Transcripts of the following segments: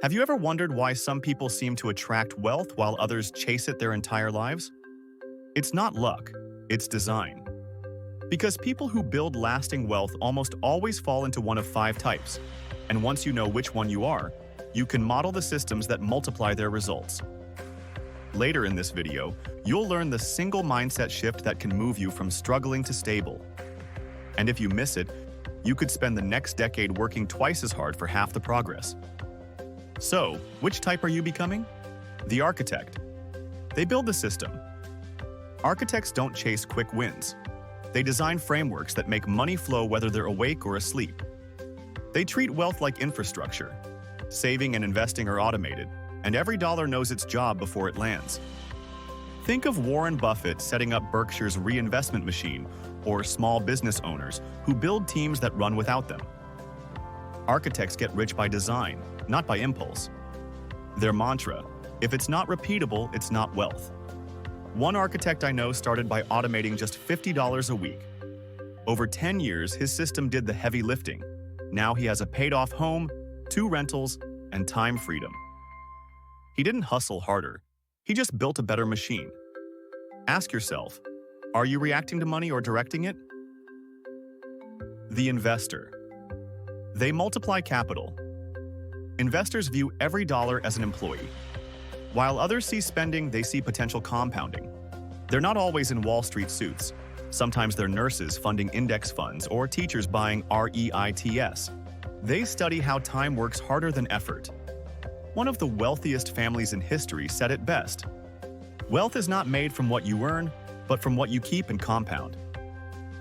Have you ever wondered why some people seem to attract wealth while others chase it their entire lives? It's not luck, it's design. Because people who build lasting wealth almost always fall into one of five types. And once you know which one you are, you can model the systems that multiply their results. Later in this video, you'll learn the single mindset shift that can move you from struggling to stable. And if you miss it, you could spend the next decade working twice as hard for half the progress. So, which type are you becoming? The architect. They build the system. Architects don't chase quick wins. They design frameworks that make money flow whether they're awake or asleep. They treat wealth like infrastructure. Saving and investing are automated, and every dollar knows its job before it lands. Think of Warren Buffett setting up Berkshire's reinvestment machine, or small business owners who build teams that run without them. Architects get rich by design, not by impulse. Their mantra, if it's not repeatable, it's not wealth. One architect I know started by automating just $50 a week. Over 10 years, his system did the heavy lifting. Now he has a paid-off home, 2 rentals, and time freedom. He didn't hustle harder. He just built a better machine. Ask yourself, are you reacting to money or directing it? The investor. They multiply capital. Investors view every dollar as an employee. While others see spending, they see potential compounding. They're not always in Wall Street suits. Sometimes they're nurses funding index funds or teachers buying REITs. They study how time works harder than effort. One of the wealthiest families in history said it best. Wealth is not made from what you earn, but from what you keep and compound.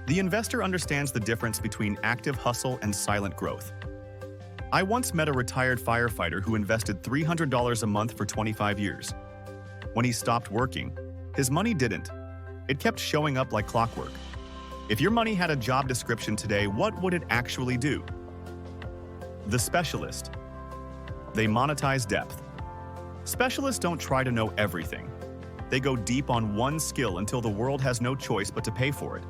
The investor understands the difference between active hustle and silent growth. I once met a retired firefighter who invested $300 a month for 25 years. When he stopped working, his money didn't. It kept showing up like clockwork. If your money had a job description today, what would it actually do? The specialist. They monetize depth. Specialists don't try to know everything. They go deep on one skill until the world has no choice but to pay for it.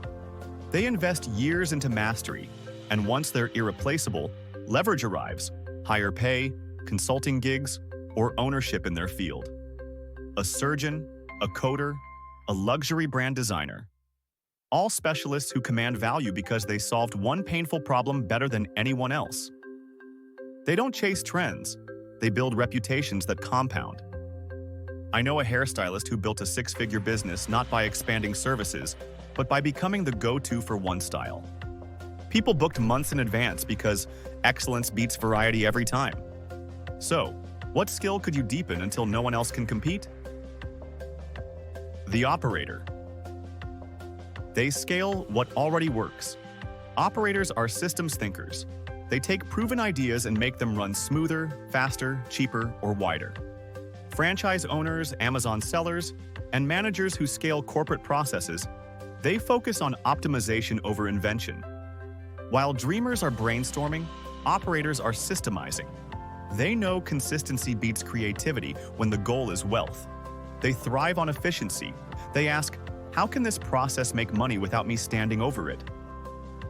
They invest years into mastery, and once they're irreplaceable, leverage arrives, higher pay, consulting gigs, or ownership in their field. A surgeon, a coder, a luxury brand designer. All specialists who command value because they solved one painful problem better than anyone else. They don't chase trends. They build reputations that compound. I know a hairstylist who built a 6-figure business not by expanding services, but by becoming the go-to for one style. People booked months in advance because excellence beats variety every time. So, what skill could you deepen until no one else can compete? The operator. They scale what already works. Operators are systems thinkers. They take proven ideas and make them run smoother, faster, cheaper, or wider. Franchise owners, Amazon sellers, and managers who scale corporate processes, they focus on optimization over invention. While dreamers are brainstorming, operators are systemizing. They know consistency beats creativity when the goal is wealth. They thrive on efficiency. They ask, how can this process make money without me standing over it?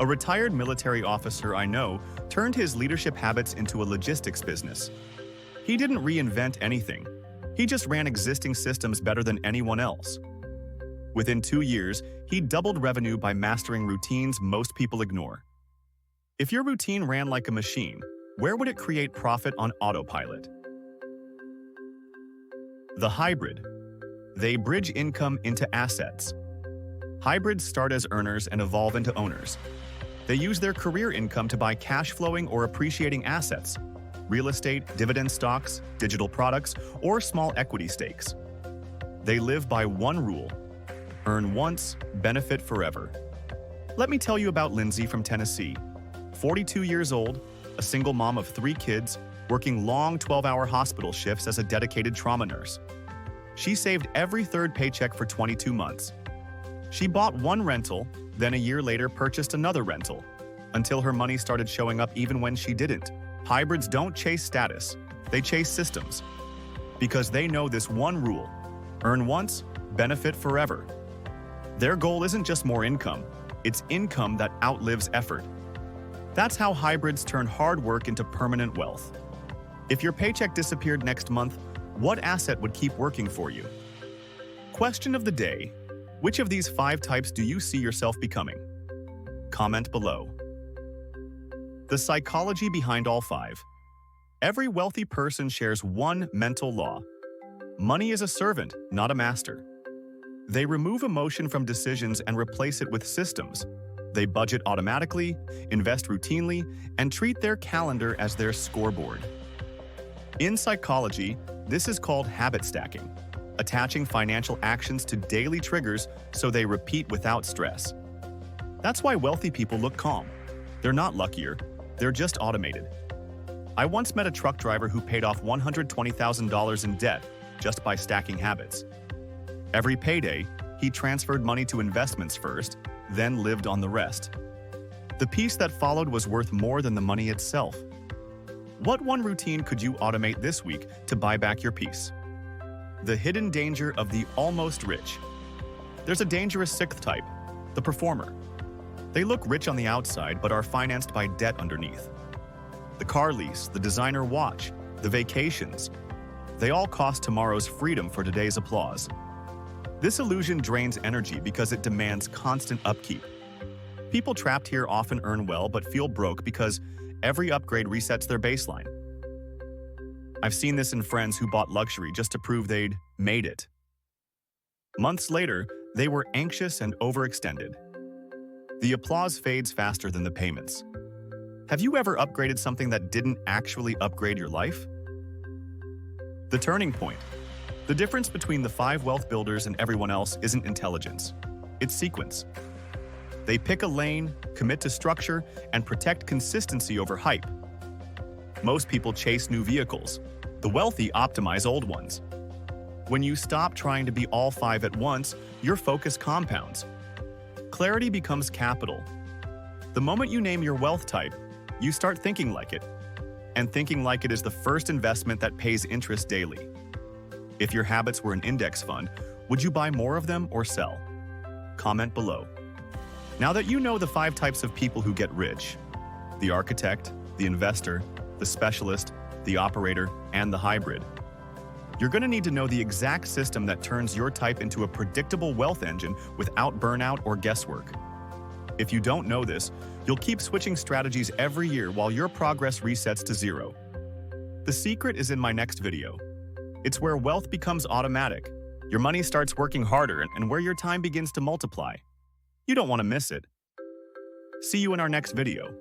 A retired military officer I know turned his leadership habits into a logistics business. He didn't reinvent anything. He just ran existing systems better than anyone else. Within 2 years, he doubled revenue by mastering routines most people ignore. If your routine ran like a machine, where would it create profit on autopilot? The hybrid. They bridge income into assets. Hybrids start as earners and evolve into owners. They use their career income to buy cash-flowing or appreciating assets, real estate, dividend stocks, digital products, or small equity stakes. They live by one rule: earn once, benefit forever. Let me tell you about Lindsay from Tennessee. 42 years old, a single mom of 3 kids, working long 12-hour hospital shifts as a dedicated trauma nurse. She saved every third paycheck for 22 months. She bought one rental, then a year later purchased another rental, until her money started showing up even when she didn't. Hybrids don't chase status, they chase systems. Because they know this one rule: earn once, benefit forever. Their goal isn't just more income, it's income that outlives effort. That's how hybrids turn hard work into permanent wealth. If your paycheck disappeared next month, what asset would keep working for you? Question of the day: which of these 5 types do you see yourself becoming? Comment below. The psychology behind all 5. Every wealthy person shares one mental law. Money is a servant, not a master. They remove emotion from decisions and replace it with systems. They budget automatically, invest routinely, and treat their calendar as their scoreboard. In psychology, this is called habit stacking, attaching financial actions to daily triggers so they repeat without stress. That's why wealthy people look calm. They're not luckier, they're just automated. I once met a truck driver who paid off $120,000 in debt just by stacking habits. Every payday, he transferred money to investments first, then lived on the rest. The peace that followed was worth more than the money itself. What one routine could you automate this week to buy back your peace? The hidden danger of the almost rich. There's a dangerous 6th type, the performer. They look rich on the outside but are financed by debt underneath. The car lease, the designer watch, the vacations, they all cost tomorrow's freedom for today's applause. This illusion drains energy because it demands constant upkeep. People trapped here often earn well but feel broke because every upgrade resets their baseline. I've seen this in friends who bought luxury just to prove they'd made it. Months later, they were anxious and overextended. The applause fades faster than the payments. Have you ever upgraded something that didn't actually upgrade your life? The turning point. The difference between the 5 wealth builders and everyone else isn't intelligence. It's sequence. They pick a lane, commit to structure, and protect consistency over hype. Most people chase new vehicles. The wealthy optimize old ones. When you stop trying to be all 5 at once, your focus compounds. Clarity becomes capital. The moment you name your wealth type, you start thinking like it. And thinking like it is the first investment that pays interest daily. If your habits were an index fund, would you buy more of them or sell? Comment below. Now that you know the 5 types of people who get rich, the architect, the investor, the specialist, the operator, and the hybrid, you're going to need to know the exact system that turns your type into a predictable wealth engine without burnout or guesswork. If you don't know this, you'll keep switching strategies every year while your progress resets to 0. The secret is in my next video. It's where wealth becomes automatic, your money starts working harder, and where your time begins to multiply. You don't want to miss it. See you in our next video.